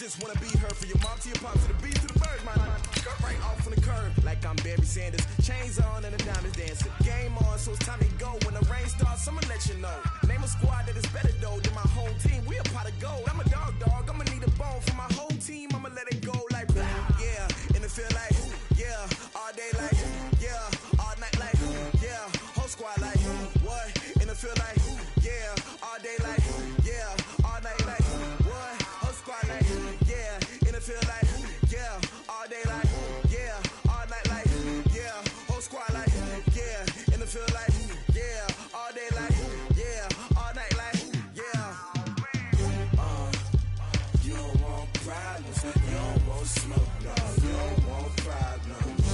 just wanna be her. For your mom to your pop to the beat to the bird, my cut right off on the curb. Like I'm Barry Sanders, chains on and the diamonds dancing. Game on, so it's time to go. When the rain starts, I'ma let you know. Name a squad that is better though than my whole team. We a pot of gold. I'm a dog, I'ma need a bone for my whole team. I'ma let it go like yeah, and it feel like yeah, all day like yeah, all night like yeah, whole squad like what? And it feel like yeah, all day like yeah, all night like what? Whole squad like yeah, and it feel like yeah, all day like yeah, all night like yeah, whole squad like yeah, and it feel like yeah, all day like yeah, all night like yeah. You don't want problems, you don't want smoke, no, you don't want problems.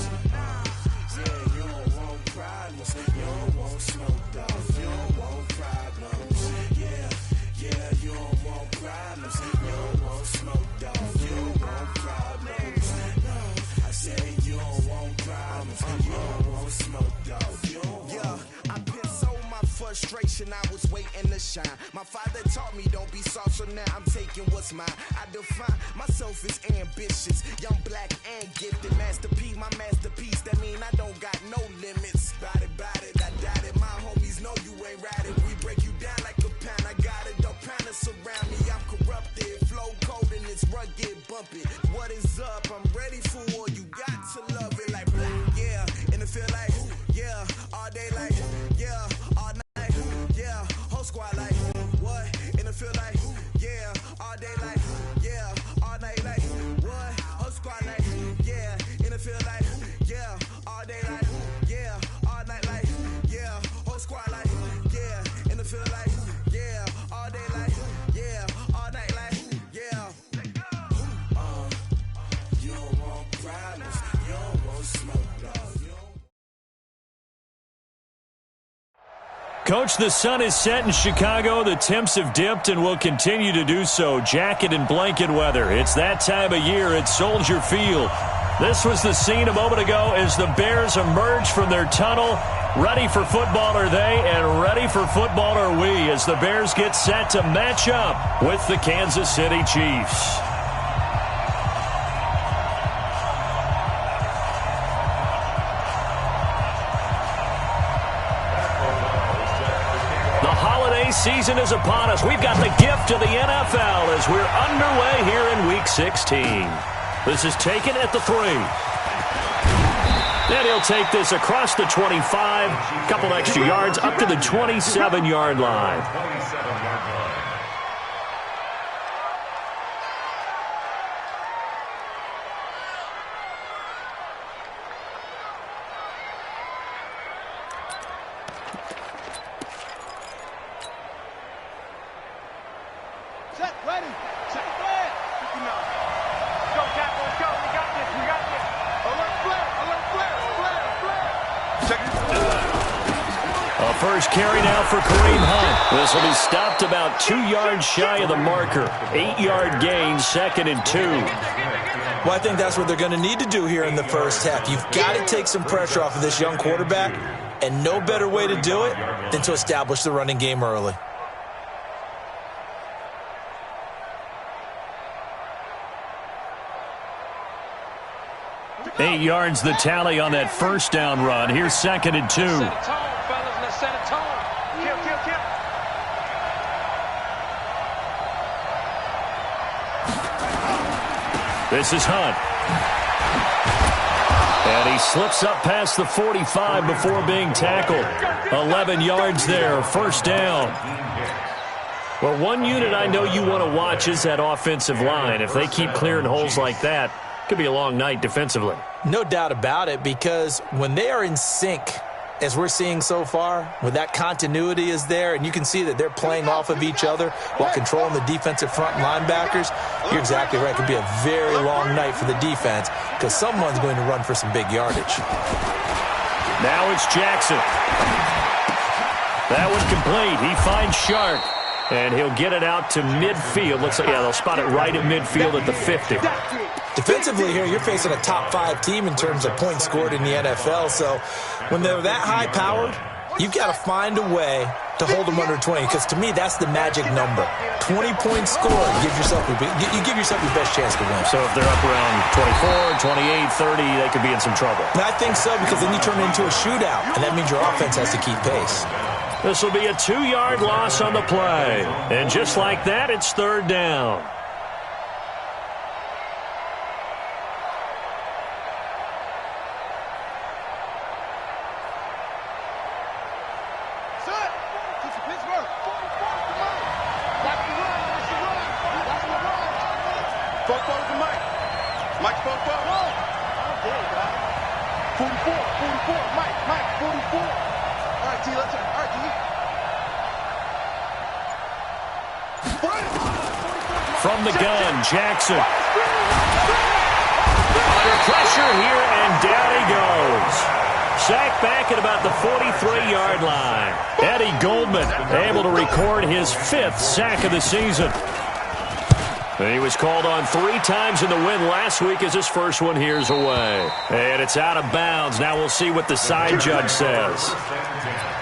Yeah, you don't want problems, you don't want smoke, dog, you don't want problems. Yeah, you don't want problems, you don't want smoke, dog, you don't want problems. No, I said you don't want problems, you don't want smoke, dog, you don't want. Yeah, I pissed so my frustration, I was waiting to shine. My father taught me don't be soft, so now I'm taking what's mine. I define myself as ambitious, young, black, and gifted. Master P, my masterpiece, that mean I don't got no limits. Bout it, I doubt it. My homies know you ain't ratted. We break you down like a pound. I got it, don't pound to surround me. I'm corrupted, flow cold and it's rugged, bumpy. What is up? I'm ready for war. You got to love it like black, yeah. And it feel like yeah, all day like yeah, all night yeah, whole squad like what? And it feel like yeah, all day like yeah, all night like what? Whole squad like yeah, and it feel like yeah, all day like yeah, all night like yeah, whole squad like yeah, and it feel like yeah, all day like yeah, all night like yeah. You don't want problems, you don't want smoke, dog. Coach, the sun is set in Chicago. The temps have dipped and will continue to do so. Jacket and blanket weather. It's that time of year at Soldier Field. This was the scene a moment ago as the Bears emerged from their tunnel. Ready for football are they, and ready for football are we as the Bears get set to match up with the Kansas City Chiefs. Season is upon us. We've got the gift of the NFL as we're underway here in Week 16. This is taken at the 3. And he'll take this across the 25, couple extra yards up to the 27-yard line. First carry now for Kareem Hunt. This will be stopped about 2 yards shy of the marker. 8-yard gain, 2nd and 2. Well, I think that's what they're going to need to do here in the first half. You've got to take some pressure off of this young quarterback, and no better way to do it than to establish the running game early. Eight yards the tally on that first down run. Here's 2nd and 2. This is Hunt. And he slips up past the 45 before being tackled. 11 yards there, first down. Well, one unit I know you want to watch is that offensive line. If they keep clearing holes like that, could be a long night defensively. No doubt about it, because when they are in sync, as we're seeing so far, when that continuity is there, and you can see that they're playing off of each other while controlling the defensive front linebackers, you're exactly right. It could be a very long night for the defense because someone's going to run for some big yardage. Now it's Jackson. That one complete. He finds Shark, and he'll get it out to midfield. Looks like, yeah, they'll spot it right at midfield at the 50. Defensively here, you're facing a top 5 team in terms of points scored in the NFL, so when they're that high-powered, You've got to find a way to hold them under 20, because to me, that's the magic number. 20-point score, you give yourself your best chance to win. So if they're up around 24, 28, 30, they could be in some trouble. And I think so, because then you turn it into a shootout, and that means your offense has to keep pace. This will be a 2-yard loss on the play. And just like that, it's third down. From the gun, Jackson. Under pressure here, and down he goes. Sacked back at about the 43-yard line. Eddie Goldman able to record his 5th sack of the season. He was called on 3 times in the win last week as his first one here's away. And it's out of bounds. Now we'll see what the side judge says.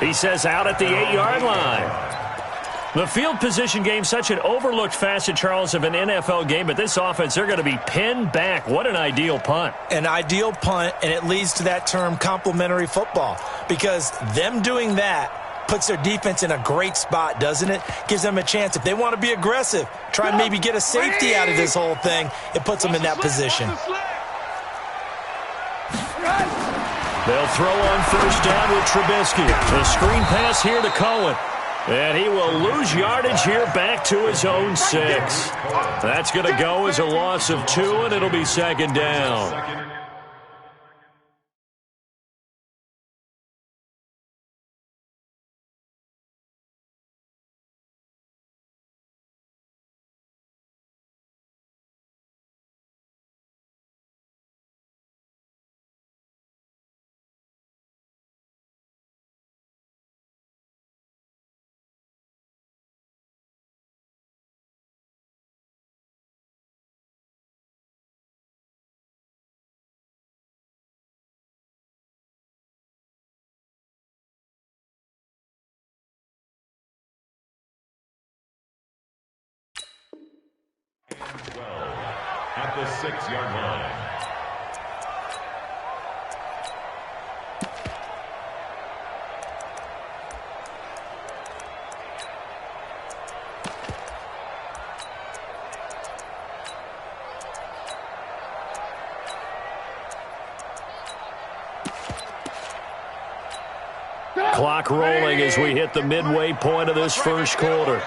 He says out at the 8-yard line. The field position game, such an overlooked facet, Charles, of an NFL game, but this offense, they're going to be pinned back. What an ideal punt. An ideal punt, and it leads to that term complementary football, because them doing that puts their defense in a great spot, doesn't it? Gives them a chance. If they want to be aggressive, try and maybe get a safety out of this whole thing, it puts them in that position. They'll throw on first down with Trubisky. The screen pass here to Cohen. And he will lose yardage here back to his own 6. That's going to go as a loss of 2, and it'll be second down. At the 6-yard line. Clock rolling as we hit the midway point of this first quarter.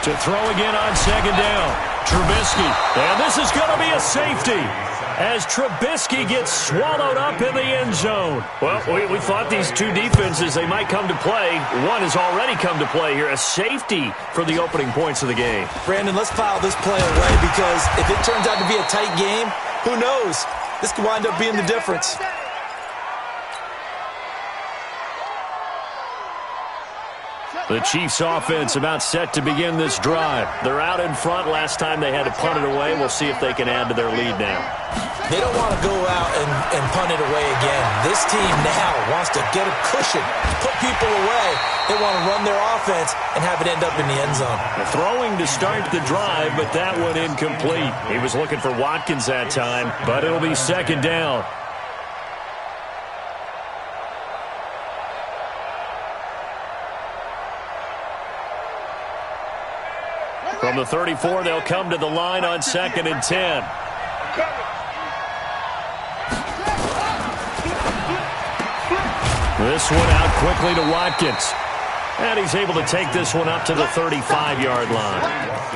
To throw again on second down. Trubisky. And this is going to be a safety as Trubisky gets swallowed up in the end zone. Well, we thought these two defenses, they might come to play. One has already come to play here. A safety for the opening points of the game. Brandon, let's file this play away, because if it turns out to be a tight game, who knows? This could wind up being the difference. The Chiefs offense about set to begin this drive. They're out in front. Last time they had to punt it away. We'll see if they can add to their lead now. They don't want to go out and punt it away again. This team now wants to get a cushion, put people away. They want to run their offense and have it end up in the end zone. Throwing to start the drive, but that one incomplete. He was looking for Watkins that time, but it'll be second down. From the 34, they'll come to the line on 2nd and 10. This one out quickly to Watkins. And he's able to take this one up to the 35-yard line.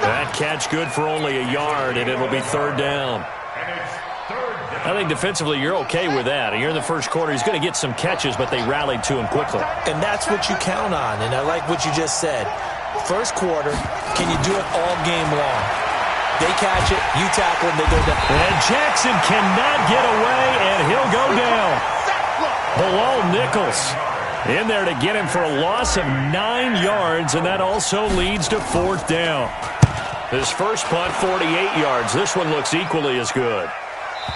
That catch good for only a yard, and it'll be third down. I think defensively you're okay with that. You're in the first quarter. He's going to get some catches, but they rallied to him quickly. And that's what you count on, and I like what you just said. First quarter, can you do it all game long? They catch it, you tackle them, they go down. And Jackson cannot get away, and he'll go down. Below Nichols in there to get him for a loss of 9 yards, and that also leads to fourth down. His first punt, 48 yards. This one looks equally as good.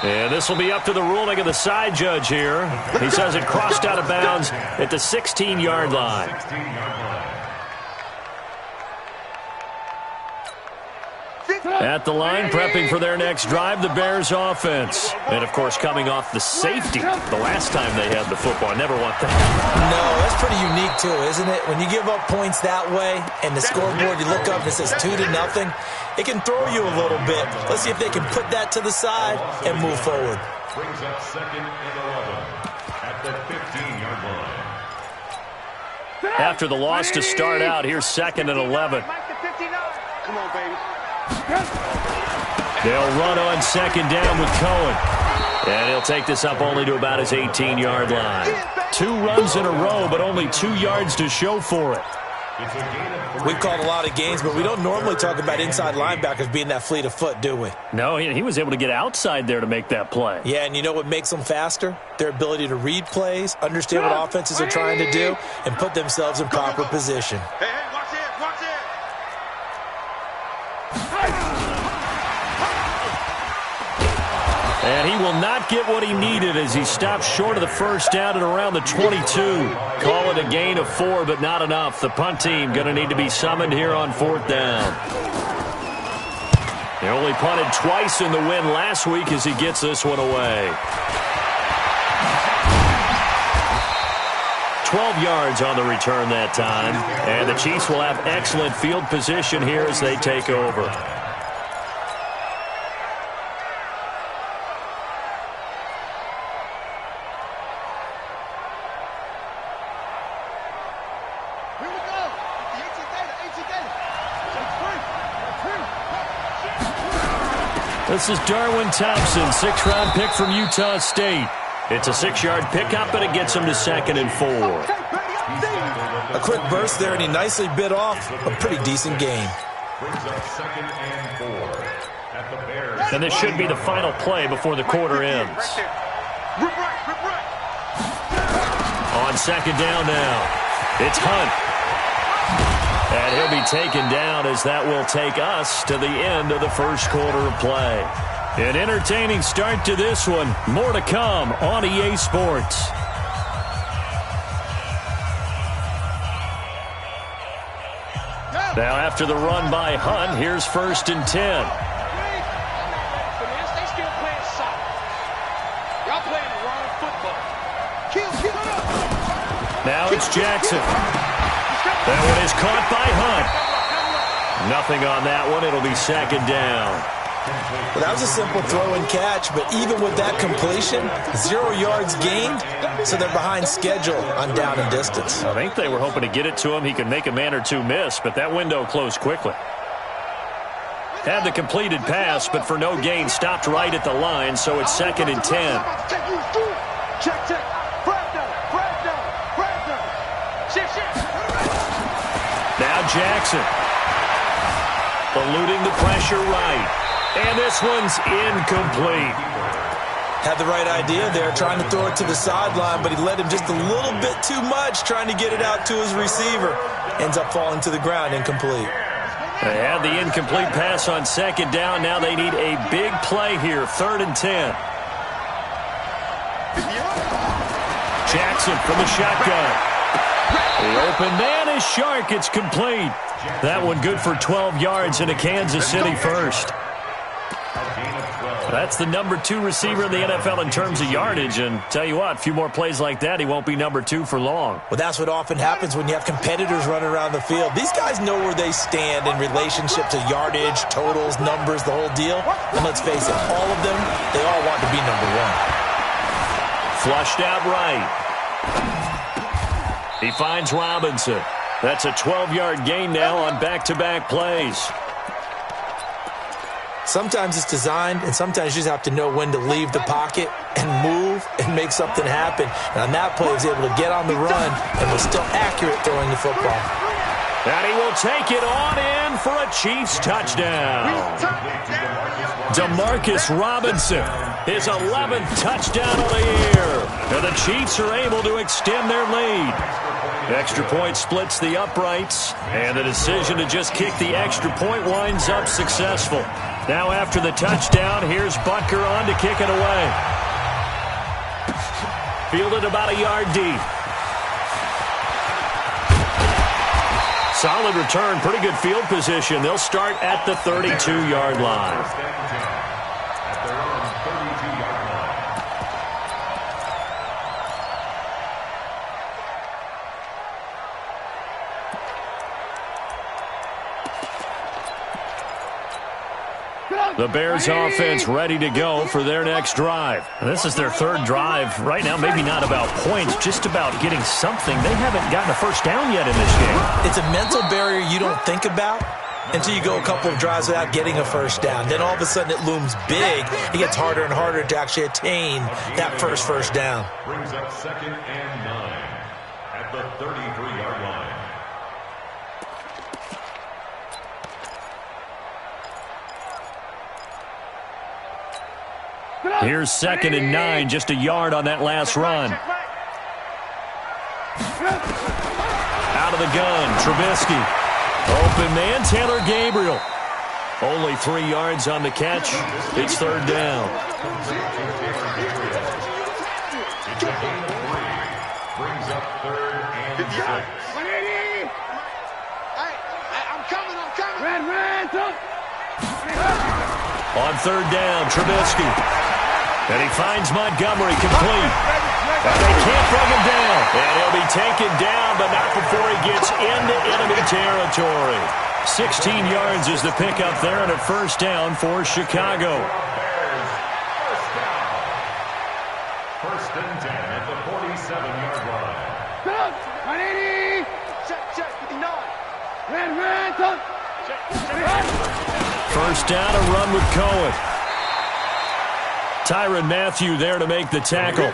And this will be up to the ruling of the side judge here. He says it crossed out of bounds at the 16-yard line. At the line, prepping for their next drive, the Bears offense. And, of course, coming off the safety the last time they had the football. Never want that. No, that's pretty unique, too, isn't it? When you give up points that way and the scoreboard, you look up and it says 2-0, it can throw you a little bit. Let's see if they can put that to the side and move forward. Brings up 2nd and 11 at the 15-yard line. After the loss to start out, here's 2nd and 11. Come on, baby. They'll run on 2nd down with Cohen. And he'll take this up only to about his 18-yard line. 2 runs in a row, but only 2 yards to show for it. We've called a lot of games, but we don't normally talk about inside linebackers being that fleet of foot, do we? No, he was able to get outside there to make that play. Yeah, and you know what makes them faster? Their ability to read plays, understand what offenses are trying to do, and put themselves in proper position. Hey, watch it, watch it. And he will not get what he needed as he stops short of the first down at around the 22. Call it a gain of 4, but not enough. The punt team going to need to be summoned here on 4th down. They only punted twice in the win last week as he gets this one away. 12 yards on the return that time. And the Chiefs will have excellent field position here as they take over. This is Darwin Thompson, 6th-round pick from Utah State. It's a 6-yard pickup, and it gets him to 2nd and 4. A quick burst there, and he nicely bit off a pretty decent gain. Brings up 2nd and 4 at the Bears. And this should be the final play before the quarter ends. On 2nd down now, it's Hunt. And he'll be taken down as that will take us to the end of the first quarter of play. An entertaining start to this one. More to come on EA Sports. Now after the run by Hunt, here's 1st and 10. They still playing soccer. Y'all playing the wrong football. Kill. Now it's Jackson. That one is caught by Hunt. Nothing on that one. It'll be 2nd down. Well, that was a simple throw and catch, but even with that completion, 0 yards gained, so they're behind schedule on down and distance. I think they were hoping to get it to him. He could make a man or two miss, but that window closed quickly. Had the completed pass, but for no gain, stopped right at the line, so it's 2nd and 10. Check. Now Jackson. Eluding the pressure right. And this one's incomplete. Had the right idea there, trying to throw it to the sideline, but he led him just a little bit too much, trying to get it out to his receiver. Ends up falling to the ground, incomplete. They had the incomplete pass on 2nd down. Now they need a big play here, 3rd and 10. Jackson from the shotgun. The open man is Shark. It's complete. That one good for 12 yards in a Kansas City first. That's the number 2 receiver in the NFL in terms of yardage. And tell you what, a few more plays like that, he won't be number 2 for long. Well, that's what often happens when you have competitors running around the field. These guys know where they stand in relationship to yardage, totals, numbers, the whole deal. And let's face it, all of them, they all want to be number 1. Flushed out right. He finds Robinson. That's a 12-yard gain now on back-to-back plays. Sometimes it's designed, and sometimes you just have to know when to leave the pocket and move and make something happen. And on that play, he was able to get on the run and was still accurate throwing the football. And he will take it on in for a Chiefs touchdown. Demarcus Robinson, his 11th touchdown of the year. And the Chiefs are able to extend their lead. Extra point splits the uprights, and the decision to just kick the extra point winds up successful. Now after the touchdown, here's Butker on to kick it away. Fielded about a yard deep. Solid return, pretty good field position. They'll start at the 32-yard line. At their own 32-yard line. The Bears offense ready to go for their next drive. This is their third drive. Right now, maybe not about points, just about getting something. They haven't gotten a first down yet in this game. It's a mental barrier you don't think about until you go a couple of drives without getting a first down. Then all of a sudden it looms big. It gets harder and harder to actually attain that first down. Brings up 2nd and 9 at the 33-yard line. Here's 2nd and 9, just a yard on that last run. Out of the gun, Trubisky. Open man, Taylor Gabriel. Only 3 yards on the catch. It's third down. It's a gain of 3. Brings up 3rd and 6. I'm coming. On third down, Trubisky. And he finds Montgomery complete. And they can't bring him down. And he'll be taken down, but not before he gets into enemy territory. 16 yards is the pickup there, and a first down for Chicago. First and 10 at the 47-yard line. Check, 59. First down, a run with Cohen. Tyrann Mathieu there to make the tackle.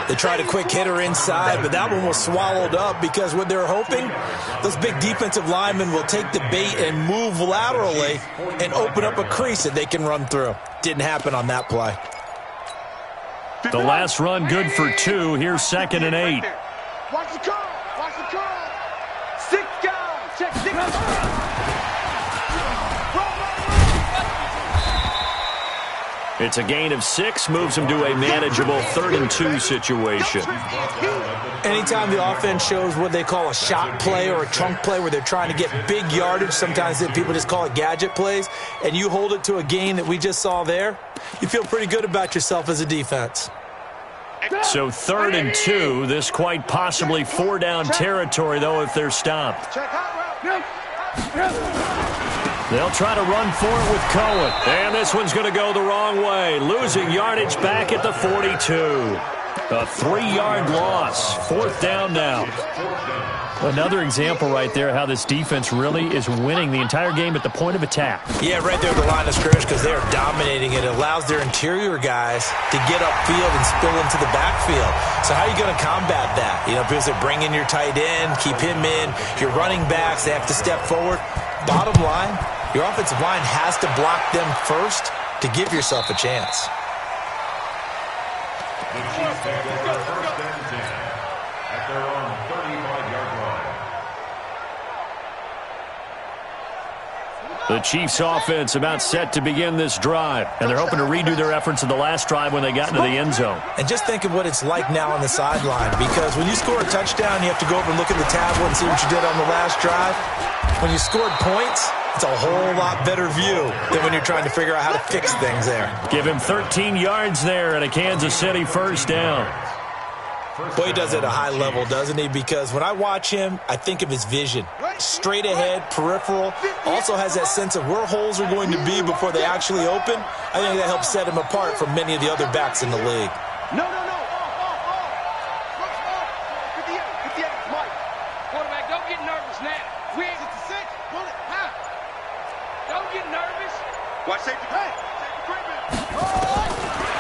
They tried a quick hitter inside, but that one was swallowed up because what they're hoping, those big defensive linemen will take the bait and move laterally and open up a crease that they can run through. Didn't happen on that play. The last run good for 2. Here's 2nd and 8. Watch the curl. 6 guys. Check 6 guys. It's a gain of 6, moves them to a manageable 3rd and 2 situation. Anytime the offense shows what they call a shot play or a chunk play where they're trying to get big yardage, sometimes people just call it gadget plays, and you hold it to a gain that we just saw there, you feel pretty good about yourself as a defense. So 3rd and 2, this quite possibly 4-down territory, though, if they're stopped. They'll try to run for it with Cohen. And this one's going to go the wrong way. Losing yardage back at the 42. A 3-yard loss. 4th down now. Another example right there how this defense really is winning the entire game at the point of attack. Yeah, right there at the line of scrimmage because they are dominating it. It allows their interior guys to get upfield and spill into the backfield. So how are you going to combat that? Because they bring in your tight end, keep him in. Your running backs, they have to step forward. Bottom line, your offensive line has to block them first to give yourself a chance. The Chiefs take over 1st and 10 at their own 35-yard line. The Chiefs offense about set to begin this drive, and they're hoping to redo their efforts in the last drive when they got into the end zone. And just think of what it's like now on the sideline, because when you score a touchdown, you have to go over and look at the tablet and see what you did on the last drive. When you scored points, it's a whole lot better view than when you're trying to figure out how to fix things there. Give him 13 yards there and a Kansas City first down. Boy, he does it at a high level, doesn't he? Because when I watch him, I think of his vision. Straight ahead, peripheral. Also has that sense of where holes are going to be before they actually open. I think that helps set him apart from many of the other backs in the league. No. 58, Mike. Quarterback, don't get nervous now. We ain't 66. Pull it. Don't get nervous. Watch safety. Hey.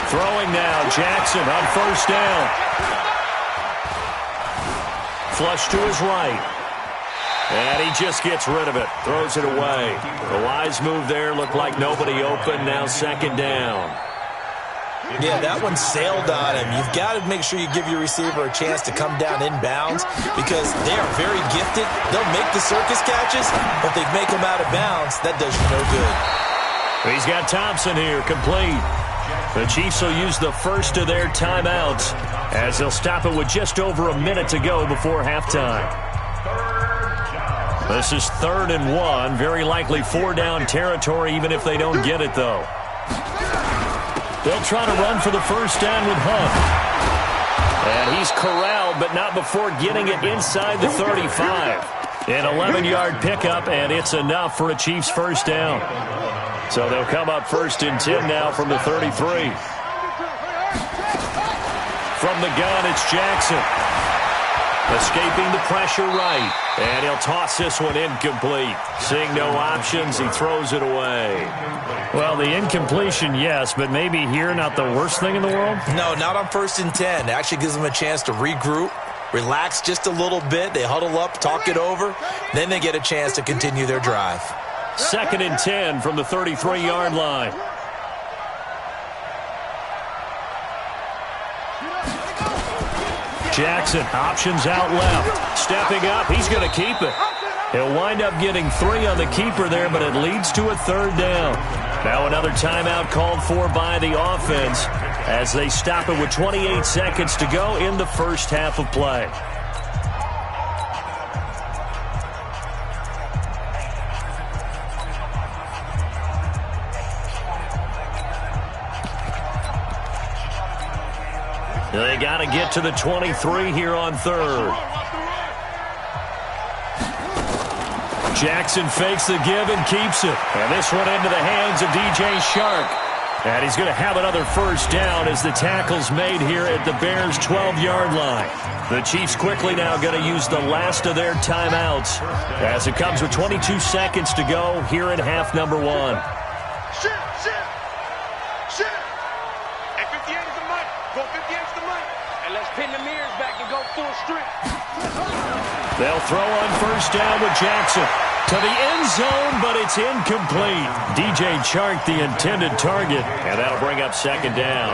Throwing now, Jackson on first down. Flush to his right. And he just gets rid of it. Throws it away. The wise move there. Looked like nobody open. Now 2nd down. Yeah, that one sailed on him. You've got to make sure you give your receiver a chance to come down inbounds because they are very gifted. They'll make the circus catches, but if they make them out of bounds, that does you no good. He's got Thompson here, complete. The Chiefs will use the first of their timeouts as they'll stop it with just over a minute to go before halftime. This is 3rd and 1, very likely 4-down territory even if they don't get it, though. They'll try to run for the first down with Hunt. And he's corralled, but not before getting it inside the 35. An 11-yard pickup, and it's enough for a Chiefs first down. So they'll come up 1st and 10 now from the 33. From the gun, it's Jackson. Escaping the pressure right. And he'll toss this one incomplete. Seeing no options, he throws it away. Well, the incompletion, yes, but maybe here not the worst thing in the world? No, not on 1st and 10. It actually gives them a chance to regroup, relax just a little bit. They huddle up, talk it over. Then they get a chance to continue their drive. 2nd and 10 from the 33-yard line. Jackson, options out left. Stepping up, he's going to keep it. He'll wind up getting 3 on the keeper there, but it leads to a 3rd down. Now another timeout called for by the offense as they stop it with 28 seconds to go in the first half of play. They got to get to the 23 here on 3rd. Jackson fakes the give and keeps it. And this one into the hands of DJ Shark. And he's going to have another first down as the tackle's made here at the Bears' 12-yard line. The Chiefs quickly now going to use the last of their timeouts as it comes with 22 seconds to go here in half number 1. They'll throw on first down with Jackson to the end zone, but it's incomplete. DJ Chark, the intended target, and that'll bring up 2nd down.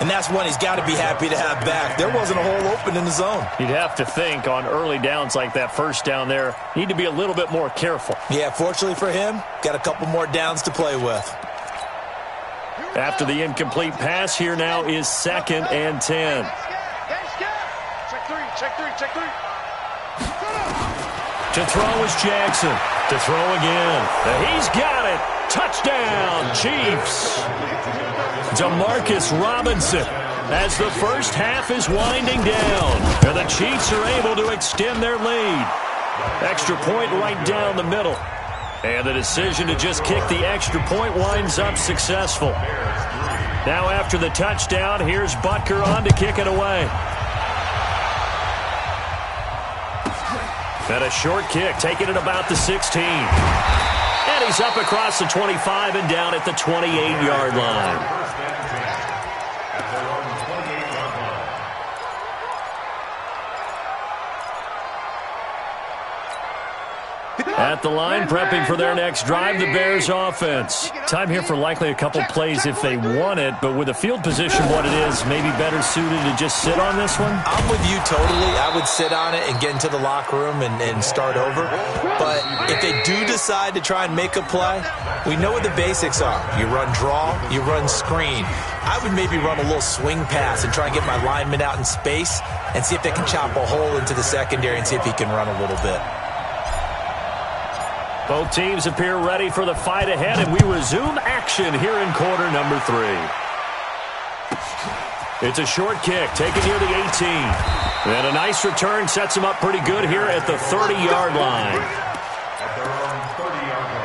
And that's one he's got to be happy to have back. There wasn't a hole open in the zone. You'd have to think on early downs like that first down there, need to be a little bit more careful. Yeah, fortunately for him, got a couple more downs to play with. After the incomplete pass, here now is 2nd and 10. Check three. To throw is Jackson. To throw again. He's got it. Touchdown, Chiefs. Demarcus Robinson as the first half is winding down. And the Chiefs are able to extend their lead. Extra point right down the middle. And the decision to just kick the extra point winds up successful. Now after the touchdown, here's Butker on to kick it away. And a short kick, taking it about the 16. And he's up across the 25 and down at the 28-yard line. At the line, prepping for their next drive, the Bears offense. Time here for likely a couple plays if they want it, but with the field position what it is, maybe better suited to just sit on this one? I'm with you totally. I would sit on it and get into the locker room and start over. But if they do decide to try and make a play, we know what the basics are. You run draw, you run screen. I would maybe run a little swing pass and try and get my lineman out in space and see if they can chop a hole into the secondary and see if he can run a little bit. Both teams appear ready for the fight ahead, and we resume action here in quarter number 3. It's a short kick, taken near the 18. And a nice return sets him up pretty good here at the 30-yard line. At their own 30-yard line.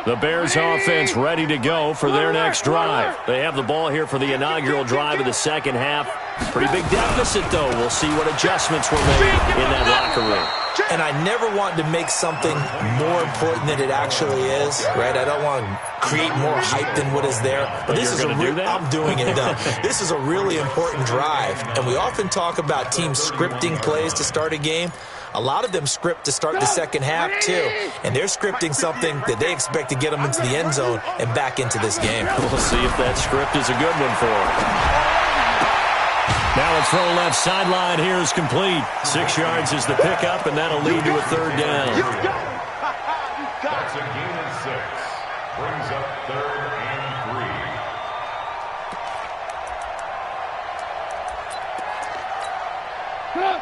The Bears offense ready to go for their next drive. They have the ball here for the inaugural drive of the second half. Pretty big deficit, though. We'll see what adjustments were made in that locker room. And I never want to make something more important than it actually is, right? I don't want to create more hype than what is there. But this is I'm doing it. This is a really important drive. And we often talk about teams scripting plays to start a game. A lot of them script to start the second half, too. And they're scripting something that they expect to get them into the end zone and back into this game. We'll see if that script is a good one for them. Now a throw left sideline here is complete. 6 yards is the pickup, and that'll lead to a third down. That's a gain of 6. Brings up 3rd and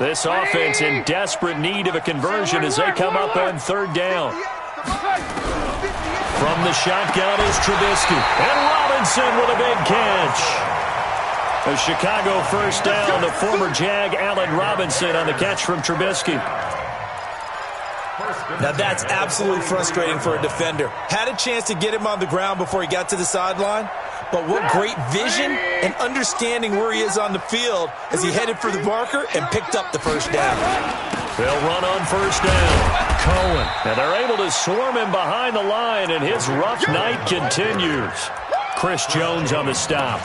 3. This offense in desperate need of a conversion as they come up on 3rd down. From the shotgun is Trubisky. And Robinson with a big catch. A Chicago first down. The former Jag, Allen Robinson, on the catch from Trubisky. Now that's absolutely frustrating for a defender. Had a chance to get him on the ground before he got to the sideline, but what great vision and understanding where he is on the field as he headed for the marker and picked up the first down. They'll run on first down. Cohen. And they're able to swarm him behind the line, and his rough night continues. Chris Jones on the stop.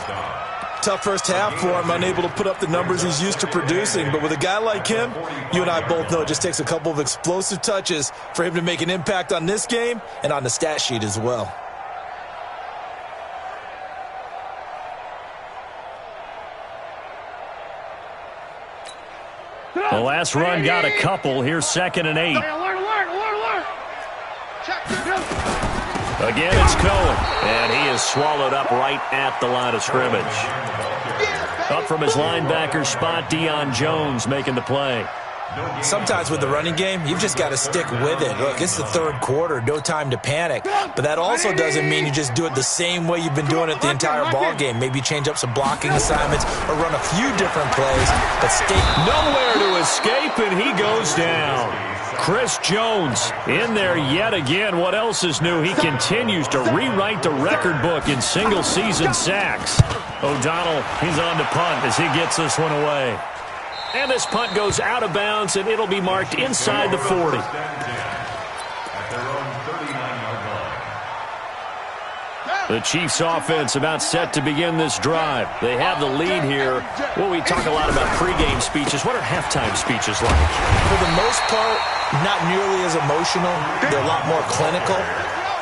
Tough first half for him, unable to put up the numbers he's used to producing. But with a guy like him, you and I both know it just takes a couple of explosive touches for him to make an impact on this game and on the stat sheet as well. The last run got a couple. Here's 2nd and 8. Again, it's Cohen. And he is swallowed up right at the line of scrimmage. Up from his linebacker spot, Deion Jones making the play. Sometimes with the running game, you've just got to stick with it. Look, it's the 3rd quarter, no time to panic. But that also doesn't mean you just do it the same way you've been doing it the entire ball game. Maybe change up some blocking assignments or run a few different plays, but stay nowhere to escape, and he goes down. Chris Jones in there yet again. What else is new? He continues to rewrite the record book in single-season sacks. O'Donnell, he's on to punt as he gets this one away. And this punt goes out of bounds, and it'll be marked inside the 40. The Chiefs offense about set to begin this drive. They have the lead here. Well, we talk a lot about pregame speeches. What are halftime speeches like? For the most part, not nearly as emotional. They're a lot more clinical.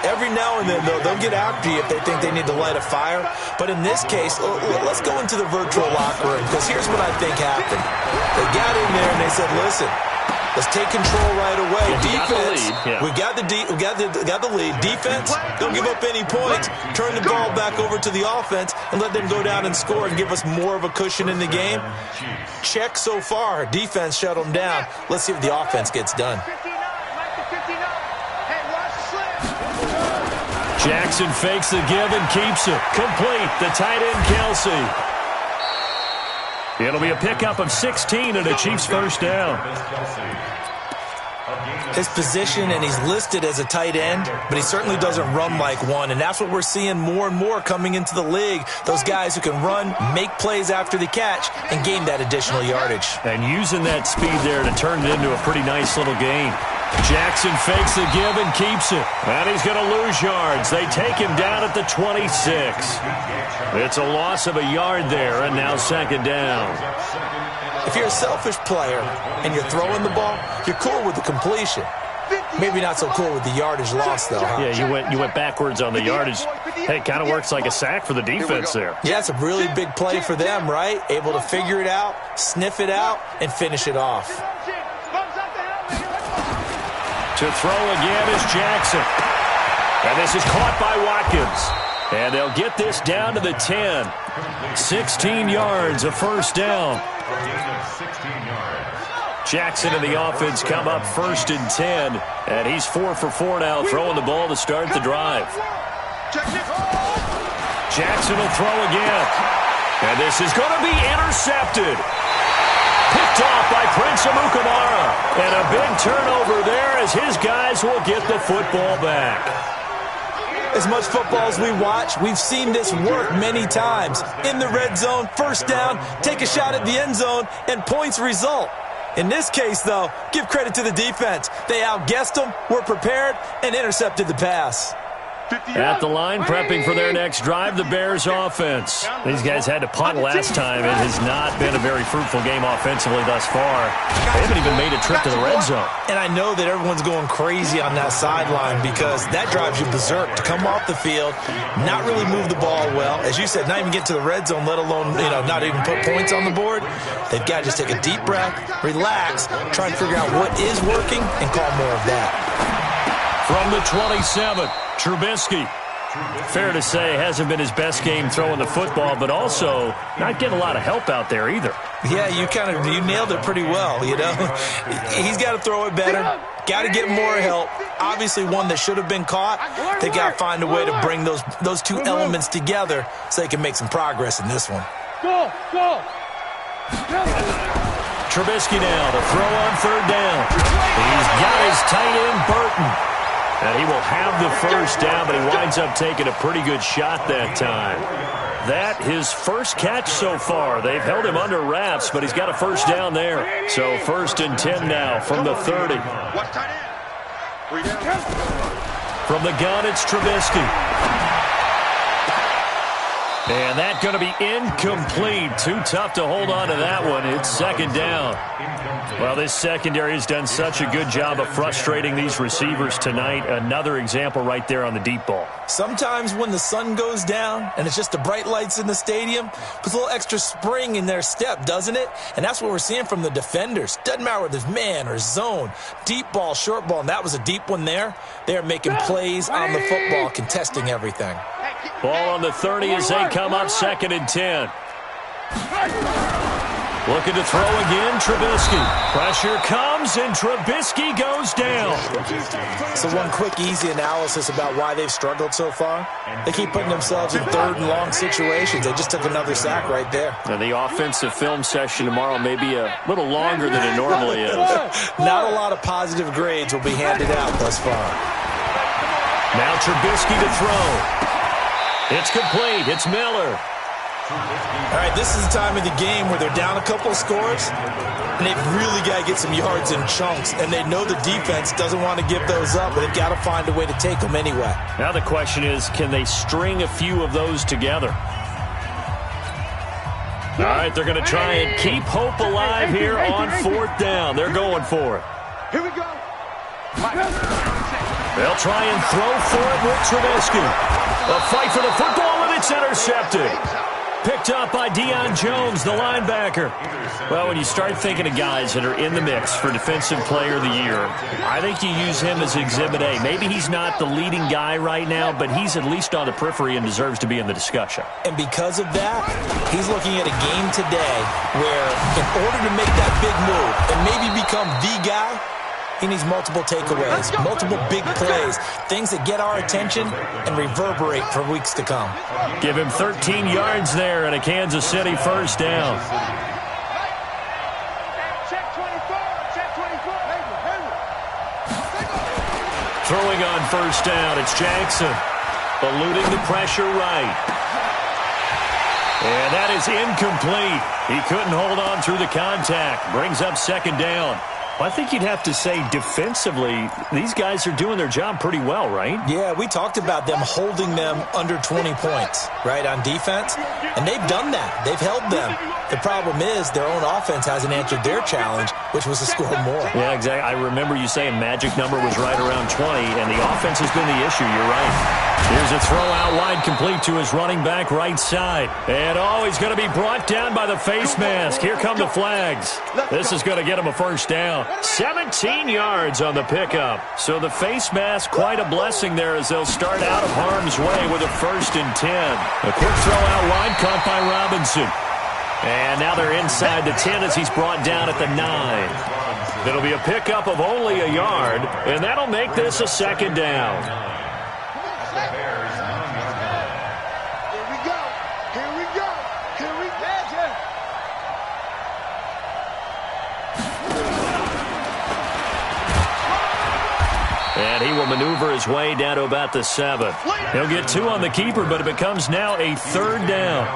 Every now and then, though, they'll get after you if they think they need to light a fire. But in this case, let's go into the virtual locker room, because here's what I think happened. They got in there and they said, listen, let's take control right away. Defense, we got the lead. Defense, don't give up any points. Turn the ball back over to the offense and let them go down and score and give us more of a cushion in the game. Check so far. Defense shut them down. Let's see if the offense gets done. Jackson fakes the give and keeps it. Complete. The tight end, Kelsey. It'll be a pickup of 16 and a Chiefs first down. His position, and he's listed as a tight end, but he certainly doesn't run like one, and that's what we're seeing more and more coming into the league. Those guys who can run, make plays after the catch, and gain that additional yardage. And using that speed there to turn it into a pretty nice little gain. Jackson fakes the give and keeps it. And he's going to lose yards. They take him down at the 26. It's a loss of a yard there, and now 2nd down. If you're a selfish player and you're throwing the ball, you're cool with the completion. Maybe not so cool with the yardage loss, though, huh? Yeah, you went backwards on the yardage. Hey, it kind of works like a sack for the defense there. Yeah, it's a really big play for them, right? Able to figure it out, sniff it out, and finish it off. To throw again is Jackson. And this is caught by Watkins. And they'll get this down to the 10. 16 yards, a first down. Jackson and the offense come up 1st and 10. And he's 4 for 4 now, throwing the ball to start the drive. Jackson will throw again. And this is going to be intercepted. Picked off by Prince Amukamara. And a big turnover there as his guys will get the football back. As much football as we watch, we've seen this work many times. In the red zone, first down, take a shot at the end zone, and points result. In this case, though, give credit to the defense. They outguessed them, were prepared, and intercepted the pass. At the line, prepping for their next drive, the Bears offense. These guys had to punt last time. It has not been a very fruitful game offensively thus far. They haven't even made a trip to the red zone. And I know that everyone's going crazy on that sideline because that drives you berserk to come off the field, not really move the ball well. As you said, not even get to the red zone, let alone, not even put points on the board. They've got to just take a deep breath, relax, try and figure out what is working, and call more of that. From the 27, Trubisky. Fair to say, hasn't been his best game throwing the football, but also not getting a lot of help out there either. Yeah, you nailed it pretty well, He's got to throw it better, got to get more help. Obviously one that should have been caught. They got to find a way to bring those two elements together so they can make some progress in this one. Trubisky now to throw on third down. He's got his tight end, Burton. And he will have the first down, but he winds up taking a pretty good shot that time. That his first catch so far. They've held him under wraps, but he's got a first down there. So 1st and 10 now from the 30. From the gun, it's Trubisky. And that's going to be incomplete. Too tough to hold on to that one. It's 2nd down. Well, this secondary has done such a good job of frustrating these receivers tonight. Another example right there on the deep ball. Sometimes when the sun goes down and it's just the bright lights in the stadium, puts a little extra spring in their step, doesn't it? And that's what we're seeing from the defenders. Doesn't matter whether it's man or zone, deep ball, short ball, and that was a deep one there. They're making plays on the football, contesting everything. Ball on the 30 as they come up 2nd and 10. Looking to throw again, Trubisky. Pressure comes, and Trubisky goes down. So one quick, easy analysis about why they've struggled so far. They keep putting themselves in 3rd and long situations. They just took another sack right there. And the offensive film session tomorrow may be a little longer than it normally is. Not a lot of positive grades will be handed out thus far. Now Trubisky to throw. It's complete. It's Miller. All right, this is the time of the game where they're down a couple of scores, and they've really got to get some yards in chunks, and they know the defense doesn't want to give those up, but they've got to find a way to take them anyway. Now the question is, can they string a few of those together? All right, they're going to try and keep hope alive here on 4th down. They're going for it. Here we go. They'll try and throw for it with Trubisky. A fight for the football, and it's intercepted. Picked up by Deion Jones, the linebacker. Well, when you start thinking of guys that are in the mix for Defensive Player of the Year, I think you use him as Exhibit A. Maybe he's not the leading guy right now, but he's at least on the periphery and deserves to be in the discussion. And because of that, he's looking at a game today where in order to make that big move and maybe become the guy, he needs multiple takeaways, multiple big plays, things that get our attention and reverberate for weeks to come. Give him 13 yards there and a Kansas City first down. Throwing on first down, it's Jackson. Eluding the pressure right. And that is incomplete. He couldn't hold on through the contact. Brings up 2nd down. Well, I think you'd have to say defensively, these guys are doing their job pretty well, right? Yeah, we talked about them holding them under 20 points, right, on defense. And they've done that. They've held them. The problem is their own offense hasn't answered their challenge, which was to score more. Yeah, exactly. I remember you saying magic number was right around 20, and the offense has been the issue. You're right. Here's a throw out wide complete to his running back right side. And, he's going to be brought down by the face mask. Here come the flags. This is going to get him a first down. 17 yards on the pickup. So the face mask, quite a blessing there as they'll start out of harm's way with a 1st and 10. A quick throw out wide caught by Robinson. And now they're inside the 10 as he's brought down at the 9. It'll be a pickup of only a yard, and that'll make this a 2nd down. And he will maneuver his way down to about the 7. He'll get 2 on the keeper, but it becomes now a 3rd down.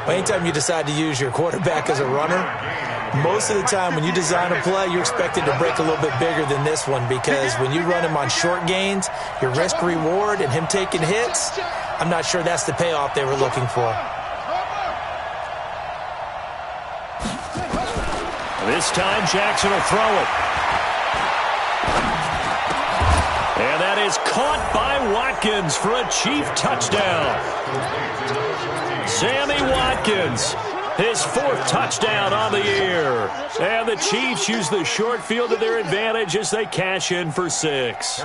Anytime you decide to use your quarterback as a runner, Most of the time when you design a play, you're expected to break a little bit bigger than this one because when you run him on short gains, your risk-reward and him taking hits, I'm not sure that's the payoff they were looking for. This time, Jackson will throw it. And that is caught by Watkins for a Chief touchdown. Sammy Watkins, his 4th touchdown on the year. And the Chiefs use the short field to their advantage as they cash in for 6.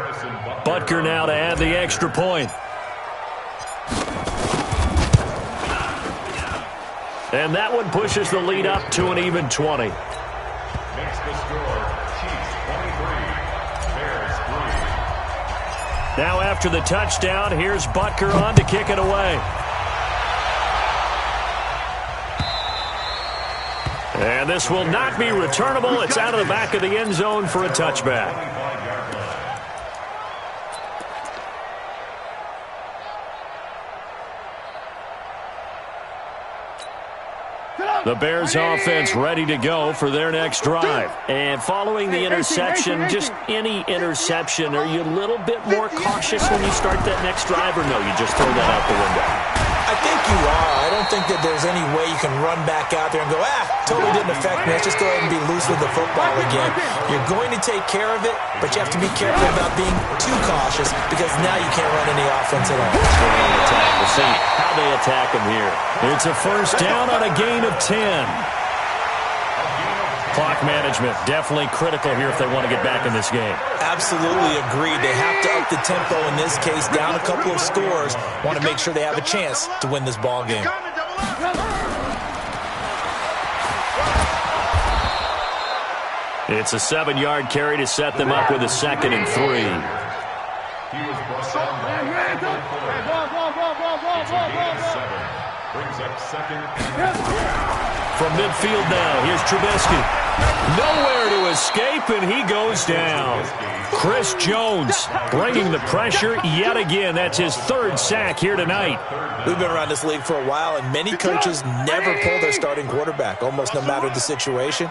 Butker now to add the extra point. And that one pushes the lead up to an even 20. Makes the score Chiefs 23, Bears 3. Now after the touchdown, here's Butker on to kick it away. And this will not be returnable. It's out of the back of the end zone for a touchback. The Bears offense ready to go for their next drive. And following the interception, just any interception, are you a little bit more cautious when you start that next drive, or no, you just throw that out the window? I think you are. I don't think that there's any way you can run back out there and go, totally didn't affect me. Let's just go ahead and be loose with the football again. You're going to take care of it, but you have to be careful about being too cautious because now you can't run any offense at all. We'll see how they attack him here. It's a first down on a gain of 10. Clock management definitely critical here if they want to get back in this game. Absolutely agreed. They have to up the tempo in this case, down a couple of scores. Want to make sure they have a chance to win this ball game. It's a 7-yard carry to set them up with a 2nd and 3. He was brought down by It's a gain of 7. Brings up 2nd and 3. From midfield now, here's Trubisky. Nowhere to escape, and he goes down. Chris Jones bringing the pressure yet again. That's his 3rd sack here tonight. We've been around this league for a while, and many coaches never pull their starting quarterback, almost no matter the situation.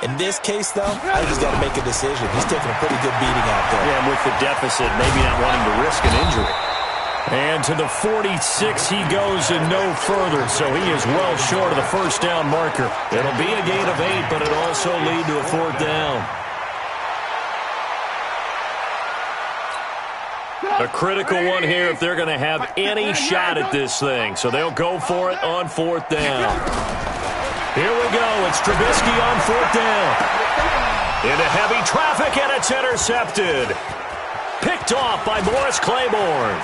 In this case, though, I just got to make a decision. He's taking a pretty good beating out there. Yeah, and with the deficit, maybe not wanting to risk an injury. And to the 46 he goes and no further, so he is well short of the first down marker. It'll be a gain of 8, but it'll also lead to a 4th down. A critical one here if they're going to have any shot at this thing, so they'll go for it on 4th down. Here we go. It's Trubisky on 4th down. Into heavy traffic, and it's intercepted. Picked off by Morris Claiborne.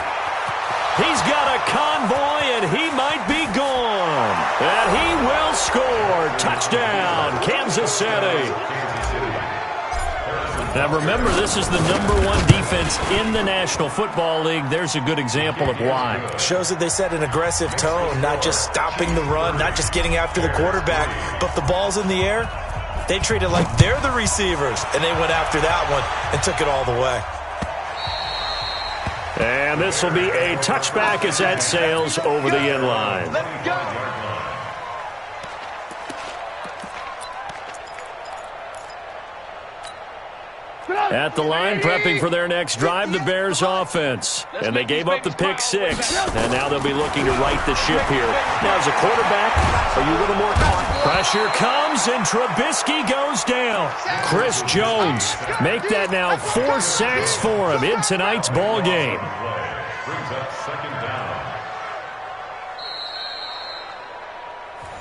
He's got a convoy, and he might be gone. And he will score. Touchdown, Kansas City. Now, remember, this is the #1 defense in the National Football League. There's a good example of why. Shows that they set an aggressive tone, not just stopping the run, not just getting after the quarterback, but the ball's in the air. They treat it like they're the receivers, and they went after that one and took it all the way. And this will be a touchback as that sails over the end line. Let's go. At the line, prepping for their next drive, the Bears offense. And they gave up the pick 6. And now they'll be looking to right the ship here. Now, as a quarterback, are you a little more cautious? Pressure comes, and Trubisky goes down. Chris Jones make that now 4 sacks for him in tonight's ball game. Brings up 2nd down.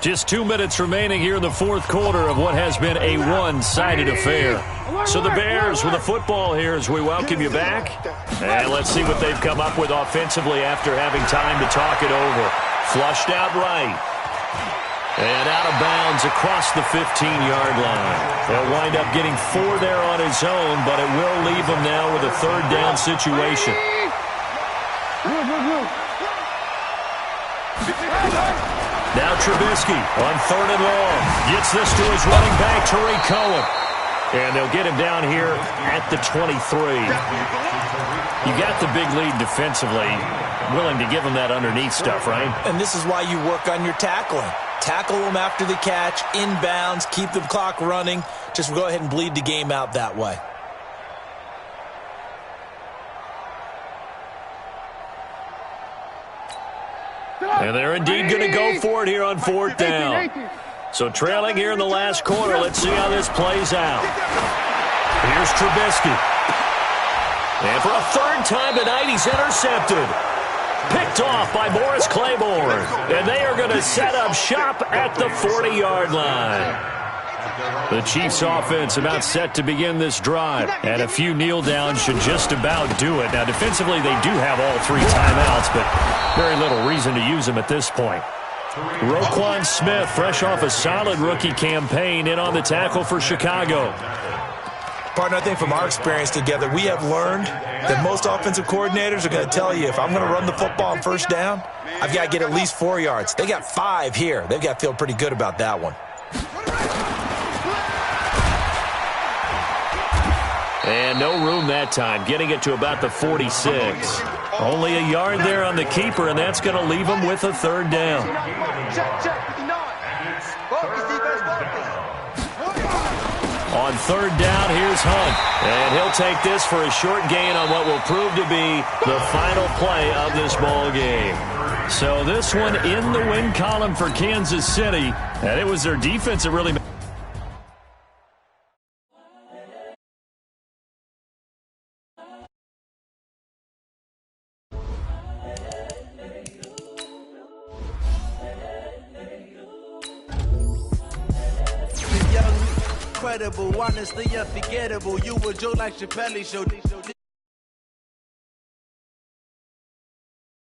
Just 2 minutes remaining here in the 4th quarter of what has been a one-sided affair. So the Bears with the football here as we welcome you back. And let's see what they've come up with offensively after having time to talk it over. Flushed out right. And out of bounds across the 15-yard line. They'll wind up getting 4 there on his own, but it will leave him now with a 3rd down situation. Now Trubisky on 3rd and long. Gets this to his running back, Tariq Cohen. And they'll get him down here at the 23. You got the big lead defensively. Willing to give him that underneath stuff, right? And this is why you work on your tackling. Tackle them after the catch, inbounds, keep the clock running. Just go ahead and bleed the game out that way. And they're indeed going to go for it here on 4th down. So trailing here in the last quarter. Let's see how this plays out. Here's Trubisky. And for a 3rd time tonight, he's intercepted. Picked off by Morris Claiborne. And they are going to set up shop at the 40-yard line. The Chiefs offense about set to begin this drive. And a few kneel downs should just about do it. Now, defensively, they do have all 3 timeouts, but very little reason to use them at this point. Roquan Smith, fresh off a solid rookie campaign, in on the tackle for Chicago. Partner, I think from our experience together, we have learned that most offensive coordinators are going to tell you, if I'm going to run the football on 1st down, I've got to get at least 4 yards. They got 5 here. They've got to feel pretty good about that one. And no room that time, getting it to about the 46. Only a yard there on the keeper, and that's going to leave them with a 3rd down. On 3rd down, here's Hunt. And he'll take this for a short gain on what will prove to be the final play of this ball game. So this one in the win column for Kansas City, and it was their defense that really... Incredible, honestly unforgettable. You a joke like Chappelle Show.